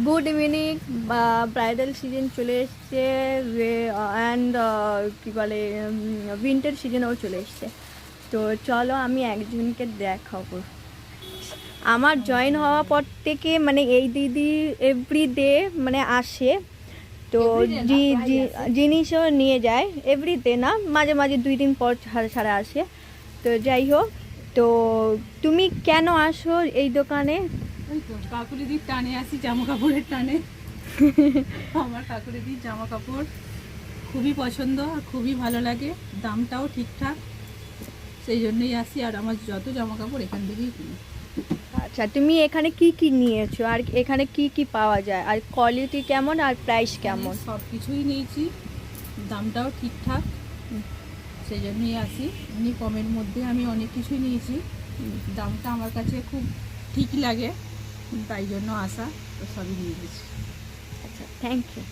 Good evening. Bridal season চলে এসছে and কী বলে উইন্টার সিজনও চলে এসছে। তো চলো আমি একজনকে দেখাবো। আমার জয়েন হওয়ার পর থেকে মানে এই দিদি এভরিডে মানে আসে, তো জিনিসও নিয়ে যায়। এভরিডে না, মাঝে মাঝে 2 দিন পর ছাড়া ছাড়া আসে। তো যাই হোক, তো তুমি কেন আসো এই দোকানে? ওই তো কাকুরিদির টানে আসি, জামা কাপড়ের টানে। আমার কাকুরিদির জামা কাপড় খুবই পছন্দ আর খুবই ভালো লাগে, দামটাও ঠিকঠাক, সেই জন্যই আসি। আর আমার যত জামা কাপড় এখান থেকেই কিনি। আচ্ছা, তুমি এখানে কি কি নিয়েছো আর এখানে কি কি পাওয়া যায় আর কোয়ালিটি কেমন আর প্রাইস কেমন? সব কিছুই নিয়েছি, দামটাও ঠিকঠাক, সেই জন্যই আসি। এমনি কমের মধ্যে আমি অনেক কিছুই নিয়েছি, দামটা আমার কাছে খুব ঠিক লাগে, তাই জন্য আসা। তো সবই নিয়ে গেছি। আচ্ছা, থ্যাংক ইউ।